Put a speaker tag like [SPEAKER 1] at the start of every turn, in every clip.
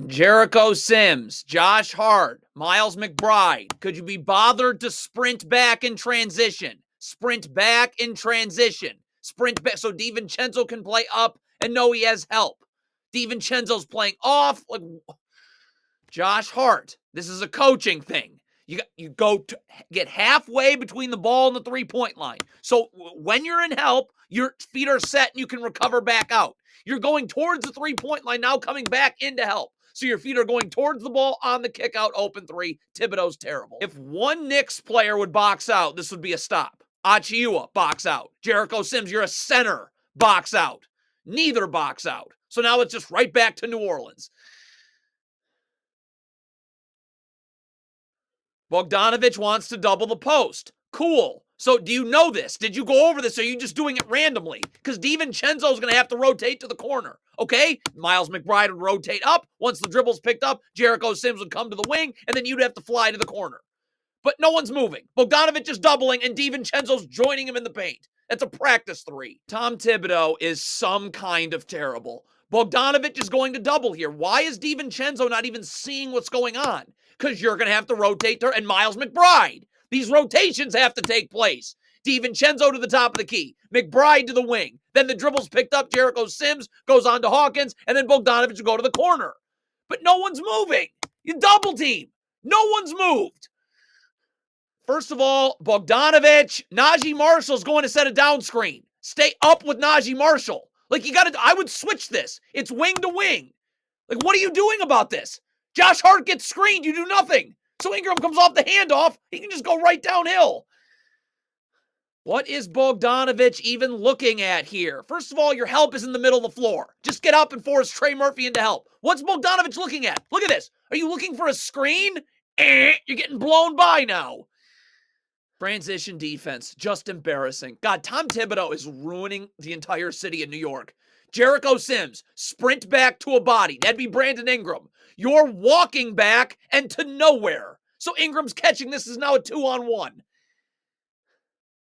[SPEAKER 1] Jericho Sims, Josh Hart, Miles McBride. Could you be bothered to sprint back in transition? Sprint back in transition. Sprint back so DiVincenzo can play up and know he has help. DiVincenzo's playing off. Like Josh Hart, this is a coaching thing. You go to get halfway between the ball and the three-point line. So when you're in help, your feet are set and you can recover back out. You're going towards the three-point line, now coming back into help. So your feet are going towards the ball on the kick out, open three. Thibodeau's terrible. If one Knicks player would box out, this would be a stop. Achiuwa, box out. Jericho Sims, you're a center, box out. Neither box out. So now it's just right back to New Orleans. Bogdanović wants to double the post. Cool. So do you know this? Did you go over this? Or are you just doing it randomly? Because DiVincenzo is going to have to rotate to the corner. Okay? Miles McBride would rotate up. Once the dribble's picked up, Jericho Sims would come to the wing, and then you'd have to fly to the corner. But no one's moving. Bogdanović is doubling, and DiVincenzo's joining him in the paint. That's a practice three. Tom Thibodeau is some kind of terrible. Bogdanović is going to double here. Why is DiVincenzo not even seeing what's going on? Because you're going to have to rotate there, and Miles McBride. These rotations have to take place. DiVincenzo to the top of the key. McBride to the wing. Then the dribble's picked up. Jericho Sims goes on to Hawkins, and then Bogdanović will go to the corner. But no one's moving. You double team. No one's moved. First of all, Bogdanović, Najee Marshall's going to set a down screen. Stay up with Najee Marshall. Like, I would switch this. It's wing to wing. Like, what are you doing about this? Josh Hart gets screened. You do nothing. So Ingram comes off the handoff. He can just go right downhill. What is Bogdanović even looking at here? First of all, your help is in the middle of the floor. Just get up and force Trey Murphy into help. What's Bogdanović looking at? Look at this. Are you looking for a screen? You're getting blown by now. Transition defense, just embarrassing. God, Tom Thibodeau is ruining the entire city of New York. Jericho Sims, sprint back to a body. That'd be Brandon Ingram. You're walking back and to nowhere. So Ingram's catching. This is now a 2-on-1.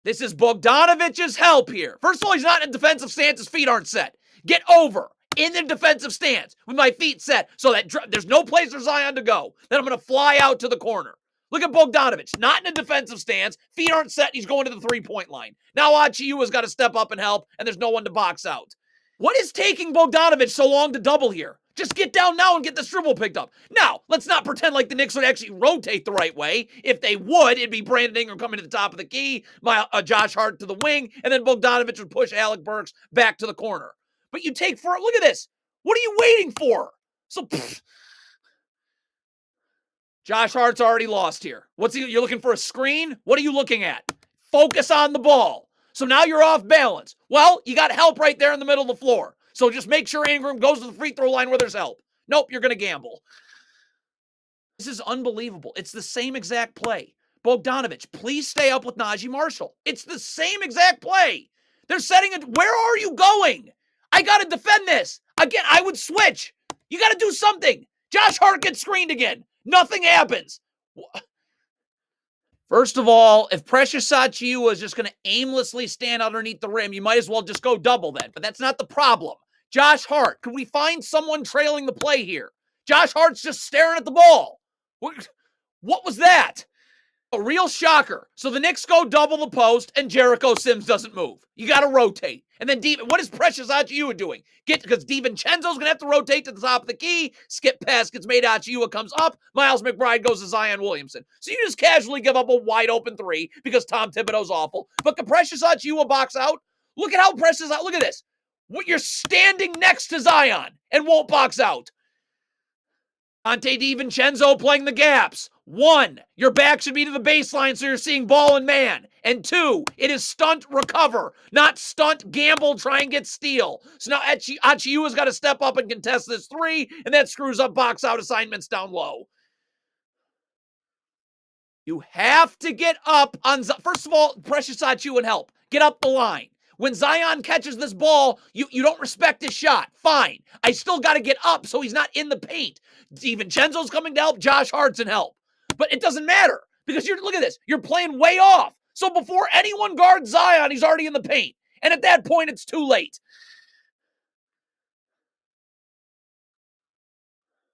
[SPEAKER 1] This is Bogdanović's help here. First of all, he's not in a defensive stance. His feet aren't set. Get over in the defensive stance with my feet set so that there's no place for Zion to go. Then I'm going to fly out to the corner. Look at Bogdanović, not in a defensive stance. Feet aren't set. He's going to the three-point line. Now Achiuwa's got to step up and help, and there's no one to box out. What is taking Bogdanović so long to double here? Just get down now and get this dribble picked up. Now, let's not pretend like the Knicks would actually rotate the right way. If they would, it'd be Brandon Ingram coming to the top of the key, Josh Hart to the wing, and then Bogdanović would push Alec Burks back to the corner. But you take for it. Look at this. What are you waiting for? Josh Hart's already lost here. You're looking for a screen? What are you looking at? Focus on the ball. So now you're off balance. Well, you got help right there in the middle of the floor. So just make sure Ingram goes to the free throw line where there's help. Nope, you're going to gamble. This is unbelievable. It's the same exact play. Bogdanović, please stay up with Najee Marshall. It's the same exact play. They're setting it. Where are you going? I got to defend this. Again, I would switch. You got to do something. Josh Hart gets screened again. Nothing happens. First of all, if Precious Achiuwa is just going to aimlessly stand underneath the rim, you might as well just go double then. But that's not the problem. Josh Hart, could we find someone trailing the play here? Josh Hart's just staring at the ball. What was that? A real shocker. So the Knicks go double the post, and Jericho Sims doesn't move. You got to rotate. And then what is Precious Achiuwa doing? Because DiVincenzo's going to have to rotate to the top of the key. Skip pass gets made. Achiuwa comes up. Miles McBride goes to Zion Williamson. So you just casually give up a wide open three because Tom Thibodeau's awful. But can Precious Achiuwa box out? Look at how Precious out. Look at this. You're standing next to Zion and won't box out. Ante DiVincenzo playing the gaps. 1, your back should be to the baseline so you're seeing ball and man. And 2, it is stunt recover, not stunt gamble, try and get steal. So now Achiuwa's got to step up and contest this 3, and that screws up box out assignments down low. You have to get up on, first of all, Precious Achiuwa and help. Get up the line. When Zion catches this ball, you don't respect his shot. Fine. I still got to get up so he's not in the paint. DiVincenzo's coming to help. Josh Hart's in help. But it doesn't matter because look at this. You're playing way off. So before anyone guards Zion, he's already in the paint. And at that point, it's too late.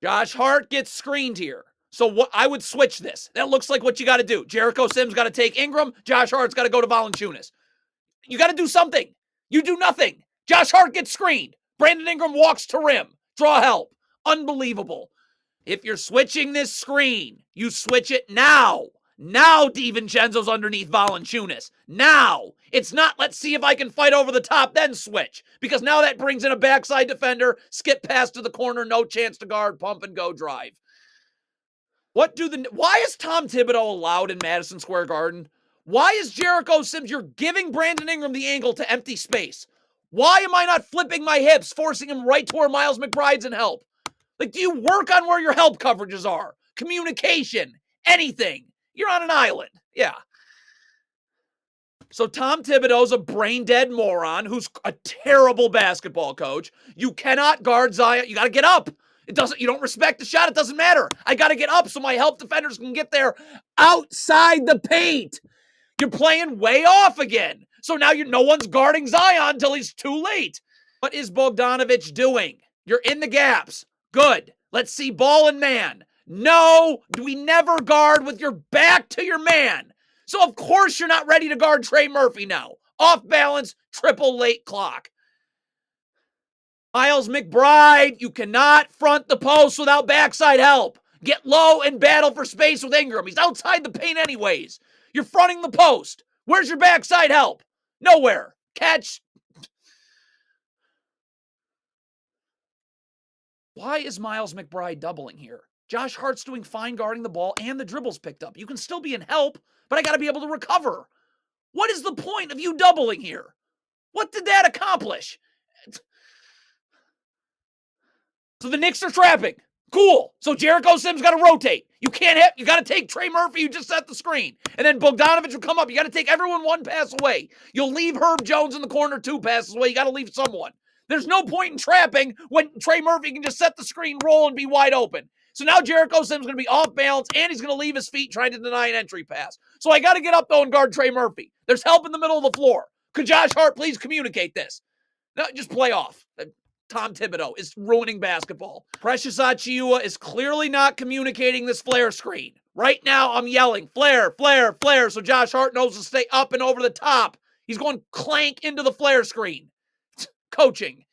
[SPEAKER 1] Josh Hart gets screened here. So what? I would switch this. That looks like what you got to do. Jericho Sims got to take Ingram. Josh Hart's got to go to Valanciunas. You got to do something. You do nothing. Josh Hart gets screened. Brandon Ingram walks to rim. Draw help. Unbelievable. If you're switching this screen, you switch it now. Now DiVincenzo's underneath Valanciunas. Now. It's not, let's see if I can fight over the top, then switch. Because now that brings in a backside defender, skip pass to the corner, no chance to guard, pump and go drive. Why is Tom Thibodeau allowed in Madison Square Garden? Why is Jericho Sims, you're giving Brandon Ingram the angle to empty space. Why am I not flipping my hips, forcing him right to where Miles McBride's in help? Like, do you work on where your help coverages are? Communication, anything. You're on an island. Yeah. So Tom Thibodeau's a brain-dead moron who's a terrible basketball coach. You cannot guard Zion. You got to get up. You don't respect the shot. It doesn't matter. I got to get up so my help defenders can get there outside the paint. You're playing way off again. So now no one's guarding Zion until he's too late. What is Bogdanović doing? You're in the gaps. Good. Let's see ball and man. No, we never guard with your back to your man. So of course you're not ready to guard Trey Murphy now. Off balance, triple late clock. Miles McBride, you cannot front the post without backside help. Get low and battle for space with Ingram. He's outside the paint anyways. You're fronting the post. Where's your backside help? Nowhere. Catch. Why is Miles McBride doubling here? Josh Hart's doing fine guarding the ball and the dribbles picked up. You can still be in help, but I got to be able to recover. What is the point of you doubling here? What did that accomplish? So the Knicks are trapping. Cool. So Jericho Sims got to rotate. You got to take Trey Murphy, you just set the screen. And then Bogdanović will come up. You got to take everyone one pass away. You'll leave Herb Jones in the corner 2 passes away. You got to leave someone. There's no point in trapping when Trey Murphy can just set the screen, roll, and be wide open. So now Jericho Sims is going to be off balance, and he's going to leave his feet trying to deny an entry pass. So I got to get up, though, and guard Trey Murphy. There's help in the middle of the floor. Could Josh Hart please communicate this? No, just play off. Tom Thibodeau is ruining basketball. Precious Achiuwa is clearly not communicating this flare screen. Right now, I'm yelling, flare, flare, flare, so Josh Hart knows to stay up and over the top. He's going clank into the flare screen. Coaching.